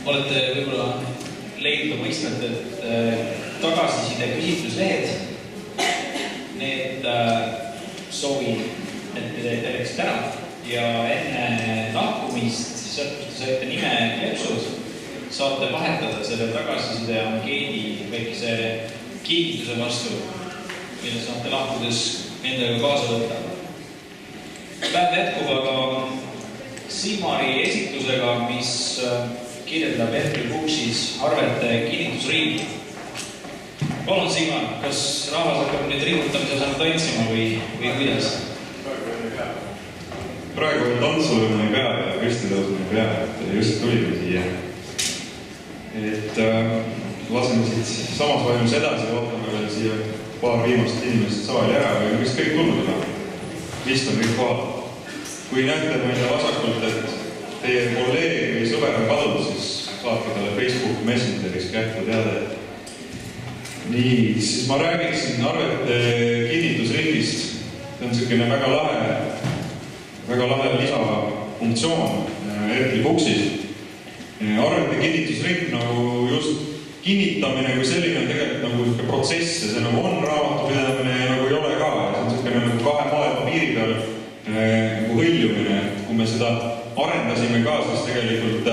olete võib-olla leidnud oma istmed, et tagasiside küsitluslehed, need soovin, et te teeksite ära ja enne lahkumist, sealt, kus te saite nime kleepsud, saate vahetada selle tagasiside ankeedi väikese kiigituse vastu, mille saate lahkudes endaga kaasa võtta. Päev jätkub aga Sigmari esitlusega, mis kirjeldab Erkki Fuchsis arvete kinnitusringi. Palun, Sigmar, kas rahvas hakkab nüüd rihutamise osana tantsima või kuidas? Praegu on tantsulõuna ei pea ja püstitõusuna ei pea, et just tulime siia. Et laseme siit samas vaimus edasi ja ootame veel siia paar viimast inimest saali ära või on vist kõik tulnud juba. Vist on kõik kohal. Kui näete meile vasakult, et teie kolleeg või sõber on kadunud, siis saatke talle Facebook Messengeris kähku teada. Nii, siis ma räägiksin arvete kinnitusringist. See on selline väga lahe lisafunktsioon Erkki Fuchsis. Arvete kinnitusring nagu just kinnitamine kui selline on tegelikult nagu protsess ja see nagu on raamatupidamine ja nagu ei ole ka. See on selline nagu kahe maailma piiri peal nagu hõljumine. Kui me seda arendasime ka, siis tegelikult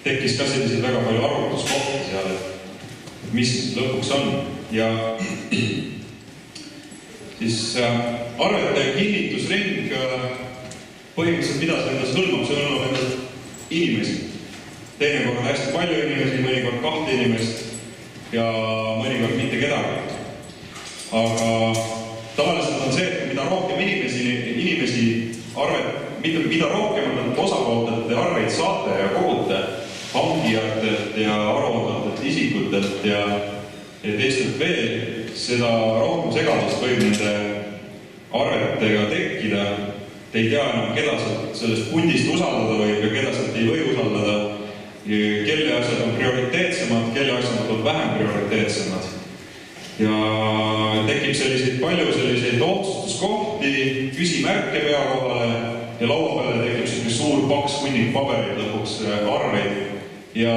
tekkis ka selliseid väga palju arvutuskohti seal, et mis lõpuks on. Ja siis arvete kinnitusring põhimõtteliselt mida see endas hõlmab, see hõlmab endas inimesi. Teinekord hästi palju inimesi, mõnikord 2 inimest ja mõnikord mitte kedagi. Aga tavaliselt on see, et mida rohkem inimesi mida rohkem on osapooltelt arveid saate ja kogute hankijatelt ja aruandvatelt isikutelt ja teistelt veel, seda rohkem segadust võib nende arvetega tekkida. Te ei tea enam, keda sellest pundist usaldada võib ja keda sealt ei või usaldada, kelle asjad on prioriteetsemad, kelle asjad on vähem prioriteetsemad. Ja tekib palju selliseid otsustuskohti, küsimärke pea kohale ja laua peale tekib selline suur paks hunnik pabereid lõpuks arveid. Ja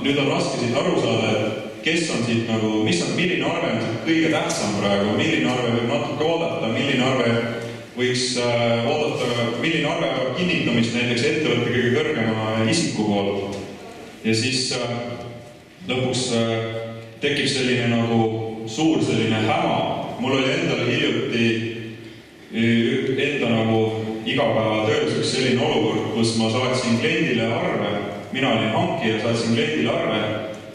nüüd on raske siit aru saada, et kes on siit nagu, milline arve on siit kõige tähtsam praegu, milline arve võib natuke oodata, milline arve võiks oodata, milline arve peab kinnitamist näiteks ettevõtte kõige kõrgema isiku poolt. Ja siis lõpuks tekib selline nagu suur selline häma. Mul oli endale hiljuti enda nagu igapäevatöös üks selline olukord, kus ma saatsin kliendile arve, mina olin hankija, saatsin kliendile arve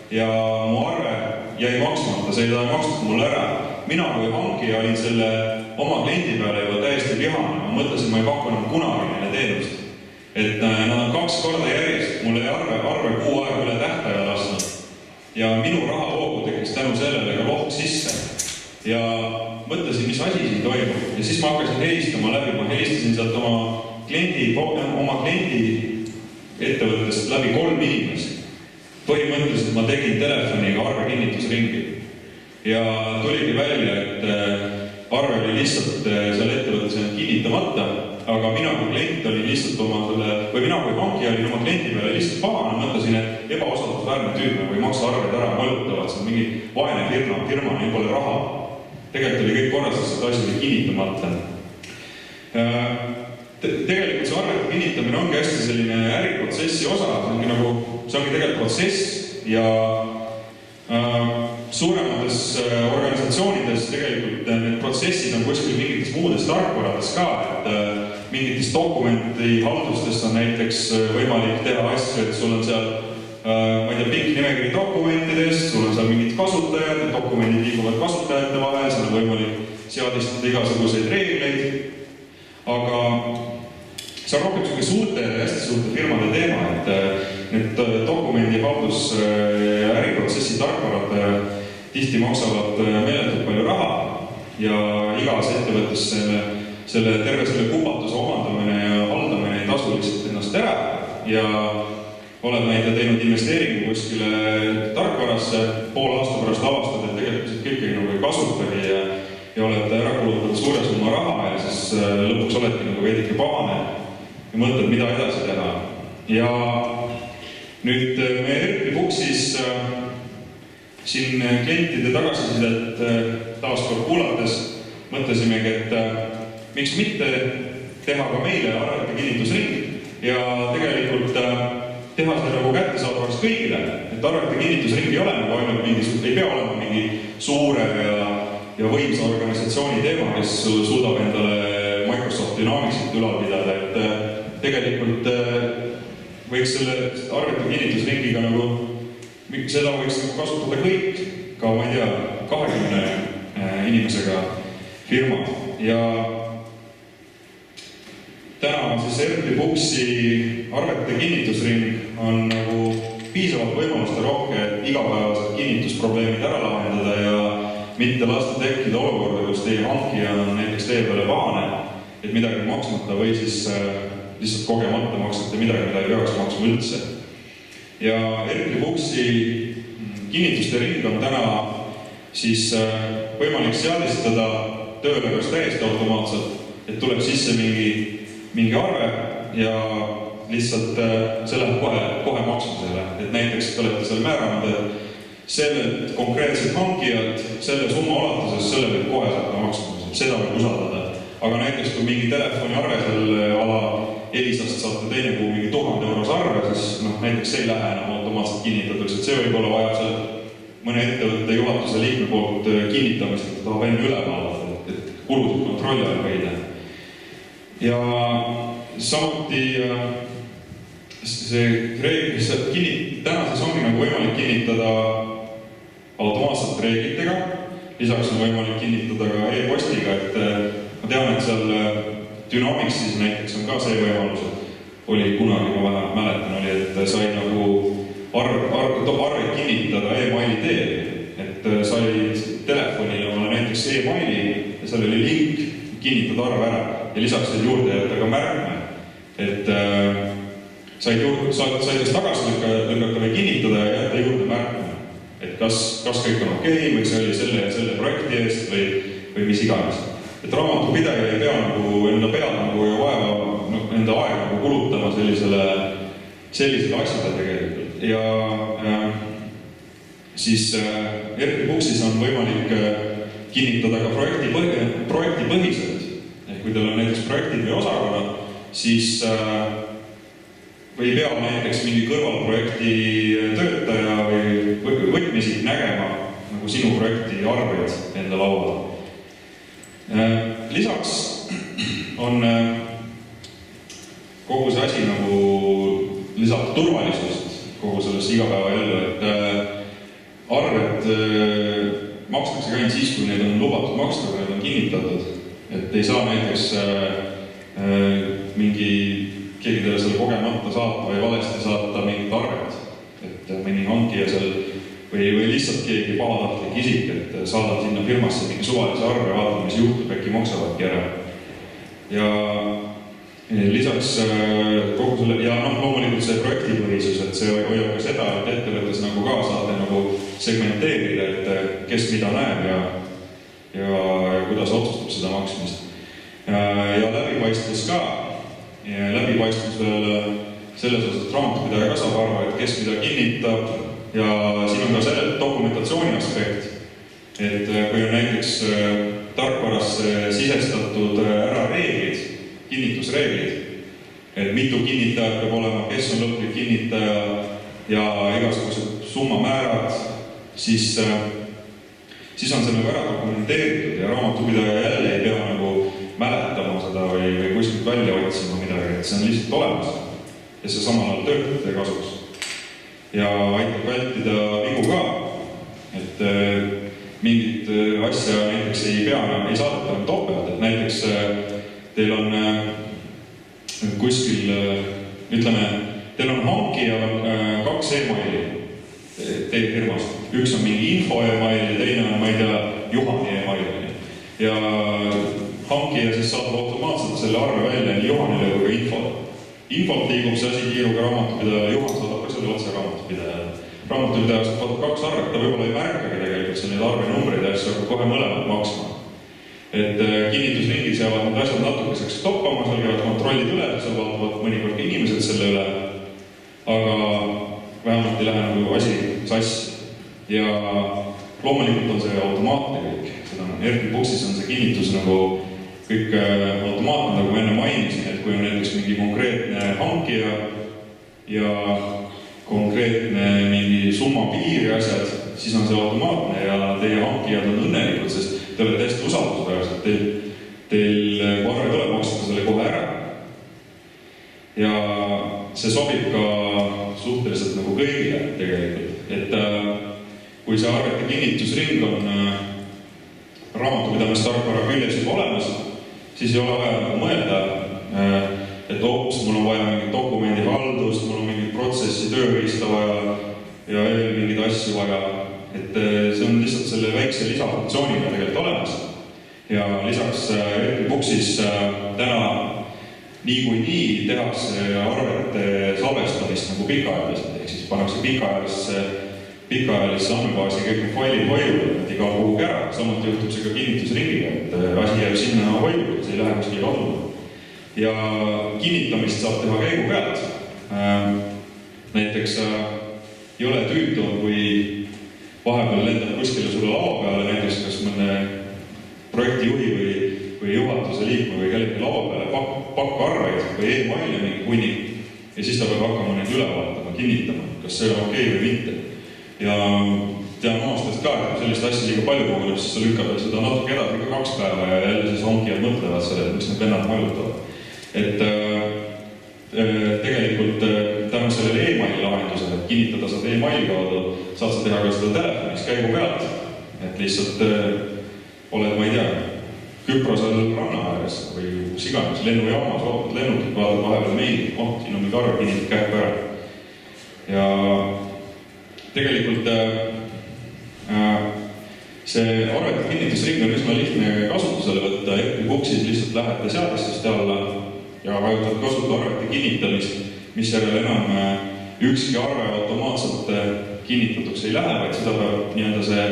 ja mu arve jäi maksmata, see ei maksnud mulle ära. Mina kui hankija olin selle oma kliendi peale juba täiesti vihane, ma mõtlesin, ma ei pakku enam kunagi neile teenust. Et nad on 2 korda järjest, mulle arve kuu aega üle tähtaja lasknud ja minu rahavoogu tekkis tänu sellele ka lohk sisse. Ja mõtlesin, mis asi siin toimub. Ja siis ma hakkasin helistama läbi, ma helistasin sealt oma kliendi ettevõttest läbi 3 inimest. Põhimõtteliselt ma tegin telefoniga arve kinnitusringi. Ja tuligi välja, et arve oli lihtsalt seal ettevõttes kinnitamata, aga mina kui klient olin lihtsalt mina kui hankija olin oma kliendi peale lihtsalt pahane, mõtlesin, et ebausaldusväärne tüüp või maksa arved ära mõjutavad, see on mingi vaene firma, neil pole raha. Tegelikult oli kõik korras, sest asi oli kinnitamata. Tegelikult see arvete kinnitamine ongi hästi selline äriprotsessi osa, see ongi tegelikult protsess ja suuremates organisatsioonides tegelikult need protsessid on kuskil mingites muudes tarkvarades ka, et mingites dokumendihaldustest on näiteks võimalik teha asju, et sul on seal pikk nimekiri dokumentidest, sul on seal mingid kasutajad, need dokumendid liiguvad kasutajate vahel, seal on võimalik seadistada igasuguseid reegleid, aga see on rohkem suurte ja hästi suurte firmade teema, et need dokumendihaldus äriprotsessi tarkvarad tihti maksavad meeletult palju raha ja igas ettevõttes terve selle kupatuse omandamine ja haldamine ei tasu lihtsalt ennast ära ja oled näide teinud investeeringu kuskile tarkvarasse, pool aasta pärast avastad, et tegelikult kõik ei kasutagi ja oled ära kulutanud suure summa raha ja siis lõpuks oledki veidike pahane ja mõtled, mida edasi teha. Ja Nüüd me ERP-i siin klientide tagasisidet taaskord kuulates mõtlesimegi, et miks mitte teha ka meile arvete kinnitusring ja tegelikult teha seda nagu kättesaadavaks kõigile, et arvete kinnitusring ei ole nagu ainult ei pea olema mingi suure ja võimsa organisatsiooni teema, kes suudab endale Microsoft Dynamicsit ülal pidada, et tegelikult võiks selle arvete kinnitusringiga nagu, seda võiks kasutada kõik, ka ma ei tea, 20 inimesega firma ja täna siis ERP-i arvete kinnitusring on nagu piisavalt võimaluste rohke, et igapäevased kinnitusprobleemid ära lahendada ja mitte lasta tekkida olukorda, kus teie hankija on näiteks teie peale pahane, et midagi maksmata või siis lihtsalt kogemata maksate midagi, mida ei peaks maksma üldse. Ja ERP-i kinnituste ring on täna siis võimalik seadistada tööle kas täiesti automaatselt, et tuleb sisse mingi arve ja lihtsalt see läheb kohe maksmisele. Et näiteks te olete seal määranud, et sellelt konkreetselt hankijalt selle summa ulatuses, selle võib kohe saada maksmisele, seda võib usaldada. Aga näiteks kui mingi telefoniarve seal ala Elisast saate teine kuu mingi 1000 euros arve, siis näiteks see ei lähe enam automaatselt kinnitatuks, et see võib olla vaja seal mõne ettevõtte juhatuse liikme poolt kinnitamist, et ta tahab enne üle vaadata, et kulud kontrolli all hoida. Ja samuti tänases ongi nagu võimalik kinnitada automaatselt reeglitega, lisaks on võimalik kinnitada ka e-postiga, et ma tean, et seal Dynamicsis näiteks on ka see võimalus, et oli kunagi, ma vähemalt mäletan, oli, et sai nagu arveid kinnitada e-maili teel, et sai telefonile omale näiteks e-maili ja seal oli link kinnitada arve ära ja lisaks sai juurde jätta ka märkme, et said kas tagasi lükata või kinnitada ja jätta juurde märkme, et kas kõik on okei või see oli selle ja selle projekti eest või mis iganes. Et raamatupidaja ei pea nagu enda pead nagu ja vaeva enda aega nagu kulutama sellisele asjale tegelikult. Ja siis ERP-i on võimalik kinnitada ka projektipõhiselt. Ehk kui teil on näiteks projektid või osakonnad, siis või ei pea näiteks mingi kõrvalprojekti töötaja või võtmisik nägema nagu sinu projekti arveid enda laual. Lisaks on kogu see asi nagu lisab turvalisust kogu sellest igapäevaellu, et arved makstakse ka ainult siis, kui need on lubatud maksta, kui need on kinnitatud. Et ei saa näiteks keegi teile selle kogemata saata või valesti saata mingit arvet, et mõni hankija seal või lihtsalt keegi pahatahtlik isik, et saadab sinna firmasse mingi suvalise arve, vaatame, mis juhtub, äkki maksavadki ära. Ja lisaks kogu selle, ja loomulikult see projektipõhisus, et see hoiab ka seda, et ettevõttes nagu ka saate nagu segmenteerida, et kes mida näeb ja kuidas otsustab seda maksmist. Ja läbipaistvus ka. Ja läbipaistvus veel selles osas, et raamatupidaja ka saab arva, et kes mida kinnitab. Ja siin on ka selle dokumentatsiooni aspekt, et kui on näiteks tarkvarasse sisestatud ära reeglid, kinnitusreeglid, et mitu kinnitajat peab olema, kes on lõplik kinnitaja ja igasugused summamäärad, siis on see nagu ära dokumenteeritud ja raamatupidaja jälle ei pea nagu mäletama seda või kuskilt välja otsima midagi, et see on lihtsalt olemas ja see samal ajal töötajate kasuks. Ja aitab vältida vigu ka, et mingit asja näiteks ei saadeta topelt, et näiteks teil on kuskil, ütleme, teil on hankija 2 e-maili teie firmast. Üks on mingi info e-mail ja teine on, ma ei tea, Juhani e-mail. Ja hankija siis saab automaatselt selle arve välja nii Juhanile kui ka infole. Infot liigub see asi kiiruga raamatupidaja, Juhan saadab ka selle otse raamatupidaja. Raamatupidaja saab 2 arvet, ta võib-olla ei märkagi tegelikult seal neid arvenumbreid ja asju, aga kohe mõlemad maksma. Et kinnitusringis jäävad need asjad natukeseks toppama, seal käivad kontrollid üle, seal vaatavad mõnikord inimesed selle üle. Aga sellist asja. Ja loomulikult on see automaatne kõik. Seda Erkli Buksis on see kinnitus nagu kõik automaatne, nagu enne mainisin, et kui on näiteks mingi konkreetne hankija ja konkreetne mingi summa piir ja asjad, siis on see automaatne ja teie hankijad on õnnelikud, sest te olete hästi usaldusväärsed. Teil kui arve tuleb, maksate selle kohe ära. Ja see sobib ka suhteliselt nagu kõigile tegelikult. Et kui see arvete kinnitusring on raamatupidamise tarkvara küljes juba olemas, siis ei ole vaja mõelda, et hoopis mul on vaja mingit dokumendihaldust, mul on mingit protsessi tööriista vaja ja veel mingeid asju vaja. Et see on lihtsalt selle väikse lisafunktsiooniga tegelikult olemas. Ja lisaks Erkli Buksis täna niikuinii tehakse arvete salvestamist nagu pikaajaliselt, ehk siis pannakse pikaajalisse andmebaasi kõik need failid hoiule, et ei kao kuhugi ära. Samuti juhtub see ka kinnitusringiga, et asi jääb sinna hoiule, see ei lähe kuskile kaduma. Ja kinnitamist saab teha käigu pealt. Näiteks ei ole tüütu, kui vahepeal lendab kuskile sulle laua peale, näiteks kas mõne projektijuhi või juhatuse liikme või kellegi laua peale pakka arveid või e-maili mingi hunnik ja siis ta peab hakkama neid üle vaatama, kinnitama, kas see on okei või mitte. Ja tean omastest ka, et kui sellist asja liiga palju koguneb, siis sa lükkad seda natuke edasi ka 2 päeva ja jälle siis hankijad mõtlevad selle, et miks need vennad majutavad. Et tegelikult tänu sellele e-maili lahendusele, et kinnitada saad e-maili kaudu, saad sa teha ka seda telefoniks käigu pealt. Et lihtsalt oled, ma ei tea, Küprosel ranna ääres või kus iganes, lennujaamas, ootad lennukit, vaatad vahepeal meili, siin on mingi arv, kinnitad kähku ära. Ja tegelikult see arvete kinnitusring on üsna lihtne kasutusele võtta. Erkli Buksis lihtsalt lähete seadestest alla ja vajutad kasutada arvete kinnitamist, mis järel enam ükski arve automaatselt kinnitatuks ei lähe, vaid seda peab nii- öelda see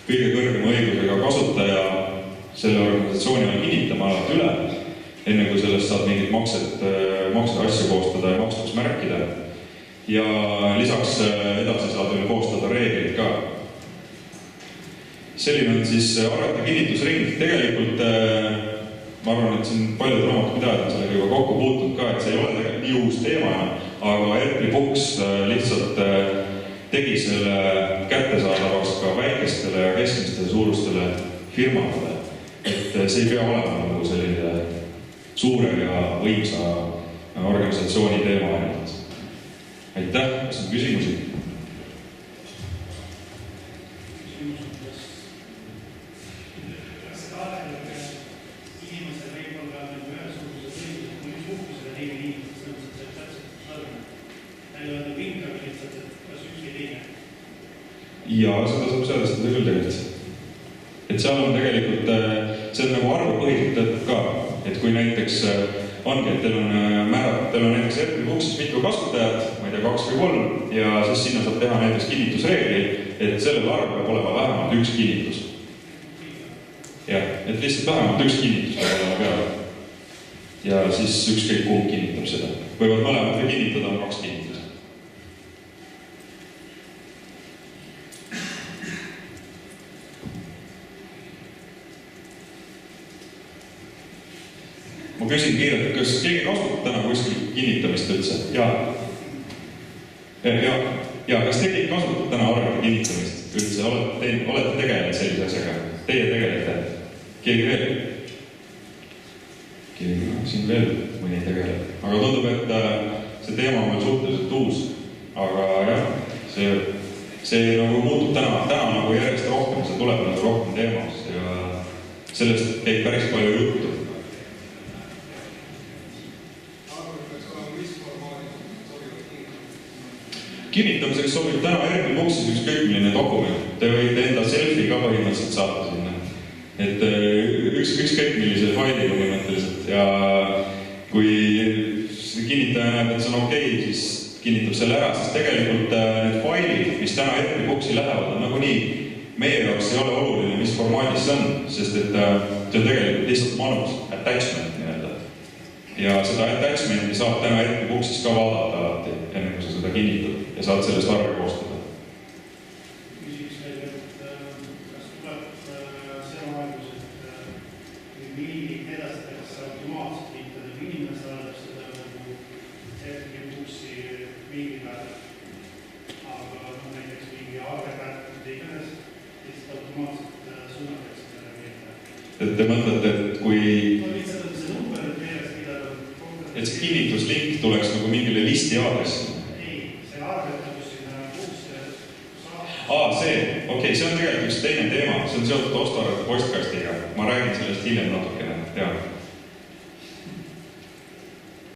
kõige kõrgema õigusega kasutaja selle organisatsiooni on kinnitama alati üle, enne kui sellest saad mingit makseasju koostada ja makstuks märkida. Ja lisaks edasi saad veel koostada reeglid ka. Selline on siis arvete kinnitusring. Tegelikult ma arvan, et siin paljud raamatupidajad on sellega juba kokku puutud ka, et see ei ole tegelikult nii uus teema, aga Erkli Buks lihtsalt tegi selle kättesaadavaks ka väikestele ja keskmistele suurustele firmadele. Et see ei pea olema nagu selline suure ja võimsa organisatsiooni teema ainult. Aitäh, kas on küsimusi? Kas inimesel võib olla ühesugused õigused, kui suhtlusele teine inimesed, see on täpselt sarnane. Näil on vinkaga lihtsalt, et kas üks või teine. Ja seda saab seadestada küll tegelikult. Et seal on tegelikult, see on nagu arvupõhiselt töötab ka, et kui näiteks ongi, et teil on näiteks Erkli Buksis mitu kasutajat, ma ei tea, 2 või 3, ja siis sinna saab teha näiteks kinnitusreegli, et sellel arv peab olema vähemalt üks kinnitus. Jah, et lihtsalt vähemalt üks kinnitus peab olema peale. Ja siis ükskõik kumb kinnitab seda. Võivad mõlemad või kinnitada on 2 kinnitus. Ma küsin kiirelt, kas keegi kasutab täna kuskil kinnitamist üldse? Jaa. Ja kas teie kasutab täna arvete kinnitamist üldse? Olete tegelenud sellise asjaga? Teie tegelete? Keegi veel? Keegi siin veel mõni tegeleb. Aga tundub, et see teema on veel suhteliselt uus. Aga jah, see nagu muutub täna nagu järjest rohkem, see tuleb nagu rohkem teemas ja sellest käib päris palju juttu. Kinnitamiseks sobib täna Erkli Buksis ükskõik milline dokument. Te võite enda selfie ka põhimõtteliselt saata sinna. Et ükskõik millise faili põhimõtteliselt. Ja kui kinnitaja näeb, et see on okei, siis kinnitab selle ära. Sest tegelikult need failid, mis täna Erkli Buksi lähevad, on nagu nii. Meie jaoks ei ole oluline, mis formaadis see on. Sest et see on tegelikult lihtsalt manus, attachment nii-öelda. Ja seda attachmenti saab täna Erkli Buksis ka vaadata alati, enne kui sa seda kinnitad ja saad sellest arve koostada. Et te mõtlete, et kui... No lihtsalt on see number meeles pidada. Et see kinnituslink tuleks nagu mingile listi aadressi. Ei, see aadretus sinna kuusse saab. See, okei, see on tegelikult üks teine teema. See on seotud Ostarate postkastiga. Ma räägin sellest hiljem natukene. Jaa.